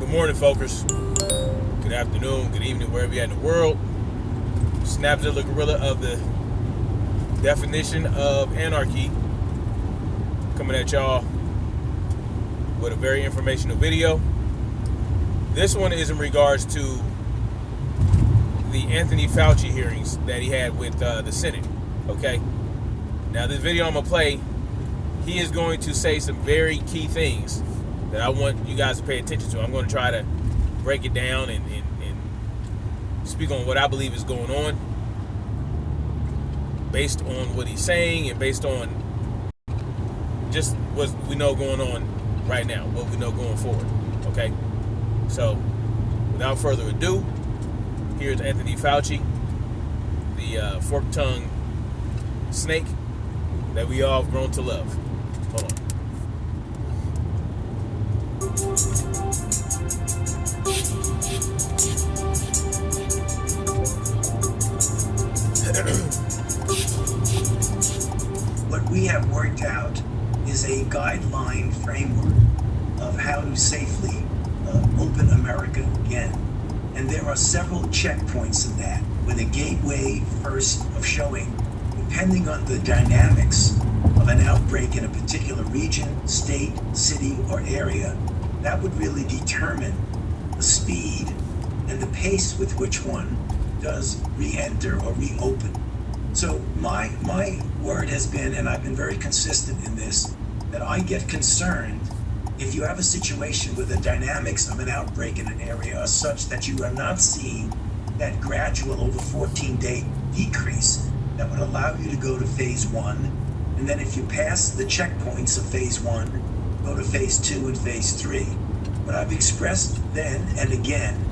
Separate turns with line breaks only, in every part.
Good morning, folks. Good afternoon, good evening, wherever you're at in the world. Snapzilla Gorilla of the definition of anarchy, coming at y'all with a very informational video. This one is in regards to the Anthony Fauci hearings that he had with the Senate. Okay. Now, this video I'm gonna play, he is going to say some very key things that I want you guys to pay attention to. I'm going to try to break it down and speak on what I believe is going on, based on what he's saying and based on just what we know going on right now, what we know going forward. Okay. So, without further ado, here's Anthony Fauci, the fork-tongued snake that we all have grown to love. Hold on.
What we have worked out is a guideline framework of how to safely open America again. And there are several checkpoints in that, with a gateway first of showing, depending on the dynamics of an outbreak in a particular region, state, city, or area, that would really determine the speed and the pace with which one does re-enter or reopen. So my word has been, and I've been very consistent in this, that I get concerned if you have a situation where the dynamics of an outbreak in an area are such that you are not seeing that gradual over 14-day decrease that would allow you to go to phase 1. And then if you pass the checkpoints of phase 1, go to phase 2 and phase 3. What I've expressed then and again.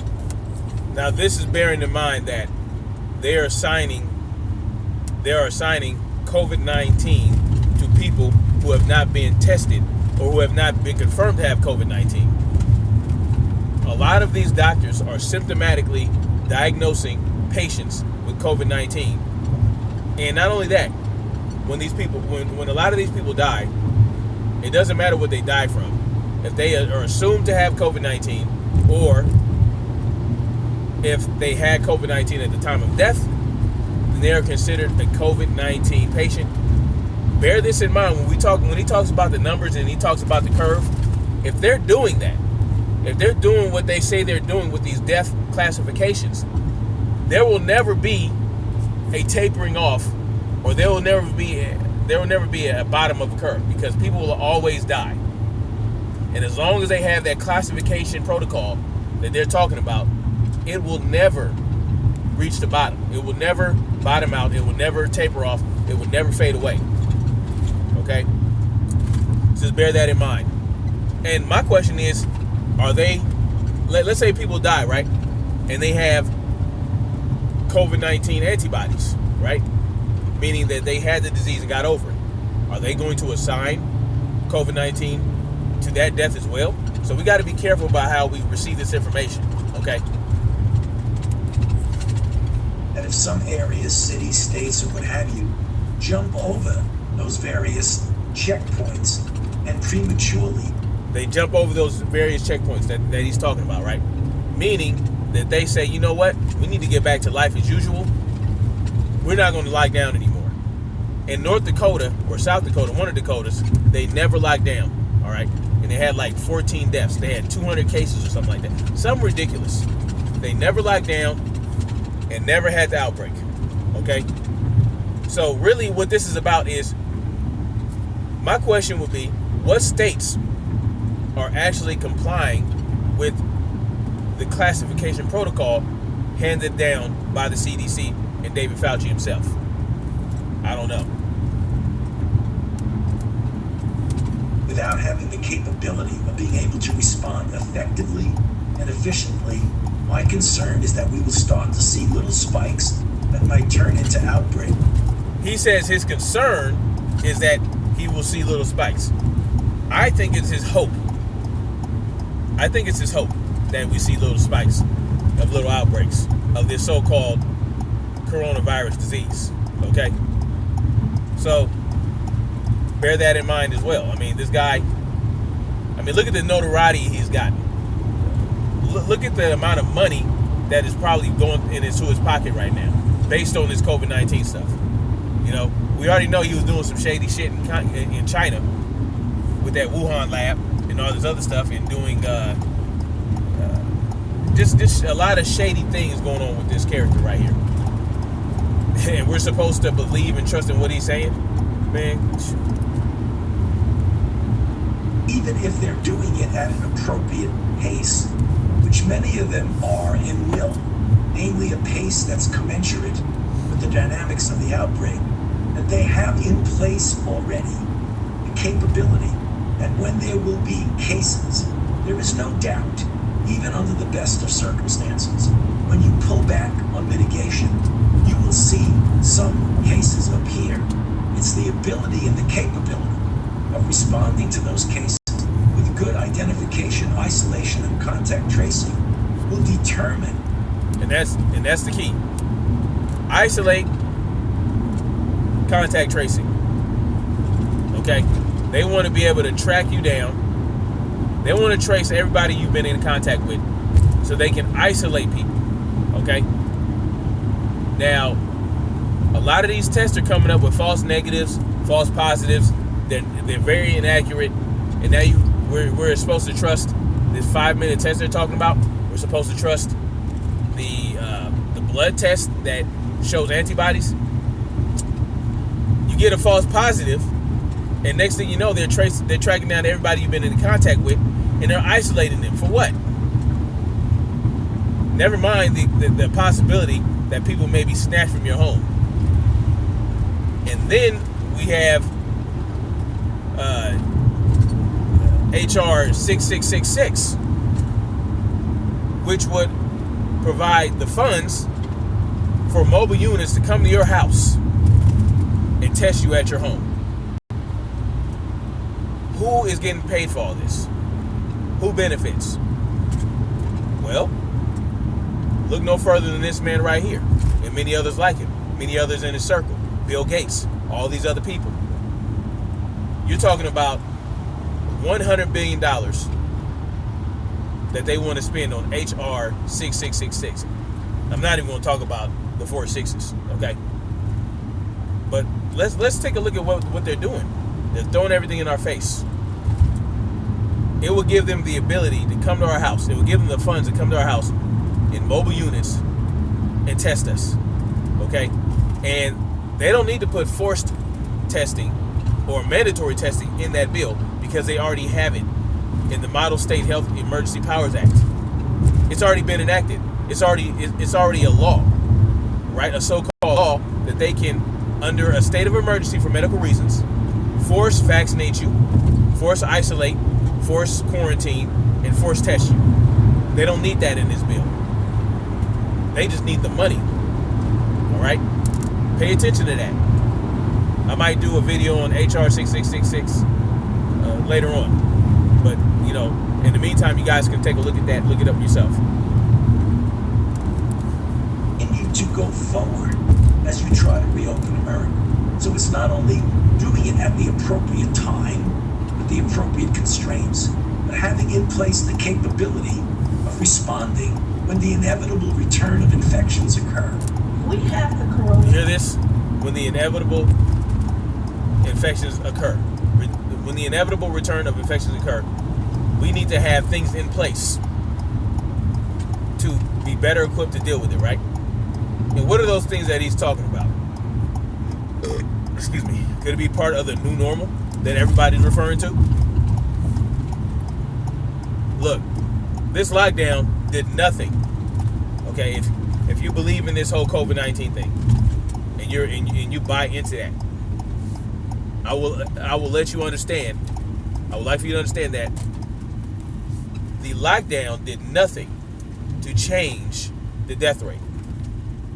Now, this is bearing in mind that they are assigning COVID-19 to people who have not been tested or who have not been confirmed to have COVID-19. A lot of these doctors are symptomatically diagnosing patients with COVID-19. And not only that, when a lot of these people die, it doesn't matter what they die from. If they are assumed to have COVID-19, or if they had COVID-19 at the time of death, then they are considered a COVID-19 patient. Bear this in mind when he talks about the numbers and he talks about the curve. If they're doing that, if they're doing what they say they're doing with these death classifications, there will never be a tapering off, or there will never be a bottom of the curve, because people will always die. And as long as they have that classification protocol that they're talking about, it will never reach the bottom. It will never bottom out. It will never taper off. It will never fade away. Okay? Just bear that in mind. And my question is, let's say people die, right? And they have COVID-19 antibodies, right? Meaning that they had the disease and got over it. Are they going to assign COVID-19 to that death as well? So we got to be careful about how we receive this information, okay?
That if some areas, cities, states, or what have you, jump over those various checkpoints and prematurely...
They jump over those various checkpoints that he's talking about, right? Meaning that they say, you know what? We need to get back to life as usual. We're not going to lock down anymore. In North Dakota or South Dakota, one of the Dakotas, they never locked down, all right? And they had like 14 deaths. They had 200 cases or something like that. Something ridiculous. They never locked down and never had the outbreak, okay? So really what this is about is, my question would be, what states are actually complying with the classification protocol handed down by the CDC and David Fauci himself? I don't know.
Without having the capability of being able to respond effectively and efficiently, my concern is that we will start to see little spikes that might turn into outbreak.
He says his concern is that he will see little spikes. I think it's his hope. I think it's his hope that we see little spikes of little outbreaks of this so-called coronavirus disease. Okay? So, bear that in mind as well. I mean, this guy, look at the notoriety he's gotten. look at the amount of money that is probably going into his pocket right now, based on this COVID-19 stuff. You know, we already know he was doing some shady shit in China with that Wuhan lab and all this other stuff, and doing just a lot of shady things going on with this character right here. And we're supposed to believe and trust in what he's saying, man.
Even if they're doing it at an appropriate pace, which many of them are and will, namely a pace that's commensurate with the dynamics of the outbreak, that they have in place already the capability that when there will be cases, there is no doubt, even under the best of circumstances, when you pull back on mitigation, you will see some cases appear. It's the ability and the capability of responding to those cases with good identification, isolation, and contact tracing will determine.
And that's the key. Isolate, contact tracing. Okay? They want to be able to track you down. They want to trace everybody you've been in contact with so they can isolate people. Okay? Now, a lot of these tests are coming up with false negatives, false positives. They're very inaccurate. And now we're supposed to trust this 5-minute test they're talking about. We're supposed to trust the blood test that shows antibodies. You get a false positive, and next thing you know, they're tracking down everybody you've been in contact with, and they're isolating them for what? Never mind the possibility that people may be snatched from your home. And then we have HR 6666, which would provide the funds for mobile units to come to your house and test you at your home. Who is getting paid for all this? Who benefits? Well, look no further than this man right here, and many others like him, many others in his circle, Bill Gates, all these other people. You're talking about $100 billion that they want to spend on HR 6666. I'm not even going to talk about the 4 6s, okay? But let's take a look at what they're doing. They're throwing everything in our face. It will give them the ability to come to our house. It will give them the funds to come to our house in mobile units and test us, okay? And they don't need to put forced testing or mandatory testing in that bill because they already have it in the Model State Health Emergency Powers Act. It's already been enacted. It's already a law, right? A so-called law that they can, under a state of emergency for medical reasons, force vaccinate you, force isolate, force quarantine, and force test you. They don't need that in this bill. They just need the money. All right? Pay attention to that. I might do a video on HR 6666 later on. But, you know, in the meantime, you guys can take a look at that, look it up yourself.
You need to go forward as you try to reopen America. So it's not only doing it at the appropriate time, with the appropriate constraints, but having in place the capability of responding when the inevitable return of infections occur. We have the coronavirus.
You hear this? When the inevitable infections occur. When the inevitable return of infections occur, we need to have things in place to be better equipped to deal with it, right? And what are those things that he's talking about? Excuse me. Could it be part of the new normal that everybody's referring to? Look, this lockdown did nothing. Okay, if you believe in this whole COVID-19 thing and you buy into that, I will let you understand. I would like for you to understand that the lockdown did nothing to change the death rate.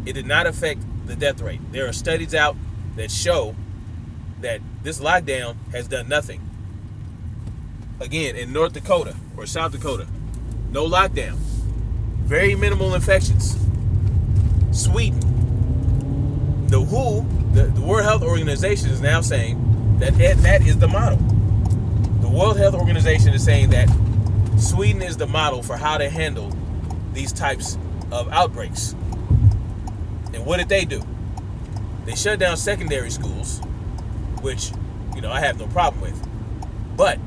It did not affect the death rate. There are studies out that show that this lockdown has done nothing. Again, in North Dakota or South Dakota, no lockdown. Very minimal infections. Sweden. The WHO, the World Health Organization, is now saying that is the model. The World Health Organization is saying that Sweden is the model for how to handle these types of outbreaks. And what did they do? They shut down secondary schools, which, I have no problem with. But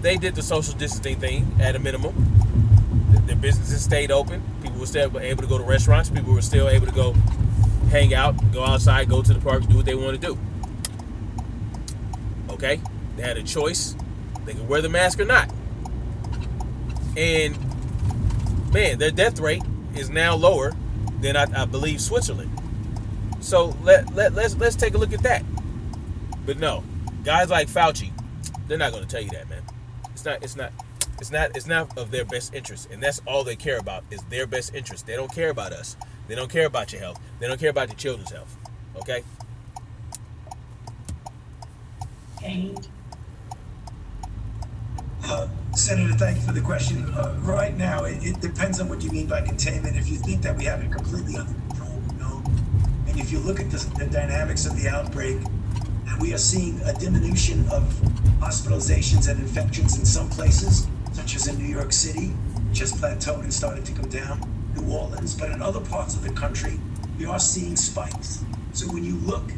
they did the social distancing thing at a minimum. Their businesses stayed open. People were still able to go to restaurants. People were still able to go hang out, go outside, go to the parks, do what they want to do. Okay? They had a choice. They could wear the mask or not. And, man, their death rate is now lower than I believe Switzerland. So let's take a look at that. But no, guys like Fauci, they're not going to tell you that, man. It's not of their best interest, and that's all they care about is their best interest. They don't care about us. They don't care about your health. They don't care about your children's health. Okay?
Senator, thank you for the question. Right now, it depends on what you mean by containment. If you think that we have it completely under control, no. And if you look at the dynamics of the outbreak, and we are seeing a diminution of hospitalizations and infections in some places, such as in New York City, which has plateaued and started to come down, New Orleans, but in other parts of the country, we are seeing spikes. So when you look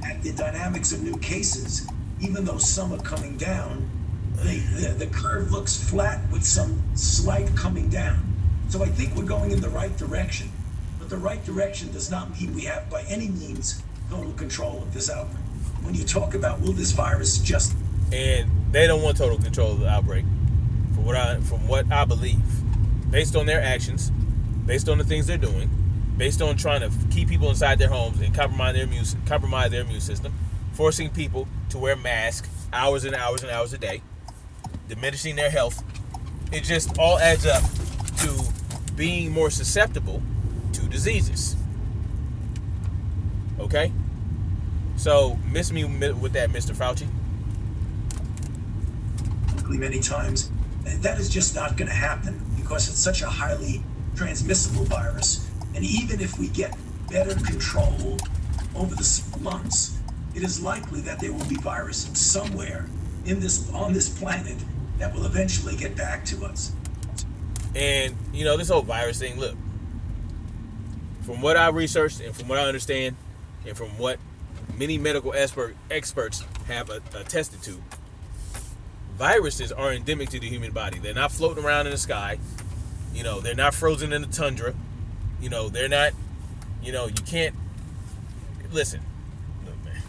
at the dynamics of new cases, even though some are coming down, the curve looks flat with some slight coming down. So I think we're going in the right direction. But the right direction does not mean we have, by any means, total control of this outbreak. When you talk about will this virus just...
And they don't want total control of the outbreak, from what I believe. Based on their actions, based on the things they're doing, based on trying to keep people inside their homes and compromise their immune system, forcing people to wear masks hours and hours and hours a day, diminishing their health. It just all adds up to being more susceptible to diseases. Okay? So, miss me with that, Mr. Fauci.
Many times, and that is just not going to happen because it's such a highly transmissible virus. And even if we get better control over the months, it is likely that there will be viruses somewhere on this planet that will eventually get back to us.
And, this whole virus thing, look, from what I researched and from what I understand and from what many medical experts have attested to, viruses are endemic to the human body. They're not floating around in the sky. They're not frozen in the tundra. They're not, you can't, listen, look, man,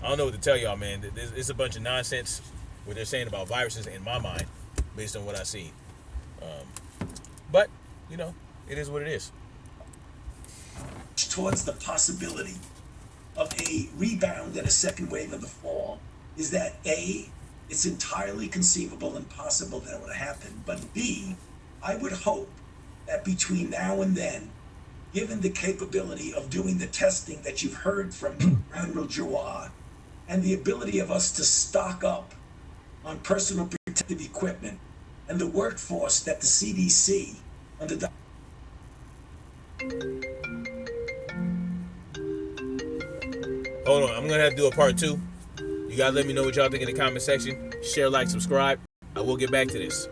I don't know what to tell y'all, man. It's a bunch of nonsense what they're saying about viruses in my mind, based on what I've seen. But, it is what it is.
Towards the possibility of a rebound and a second wave of the fall is that A, it's entirely conceivable and possible that it would happen, but B, I would hope that between now and then, given the capability of doing the testing that you've heard from Admiral Jawad, and the ability of us to stock up on personal protective equipment, and the workforce that the CDC under
Hold on, I'm gonna have to do a part 2. You gotta let me know what y'all think in the comment section. Share, like, subscribe. I will get back to this.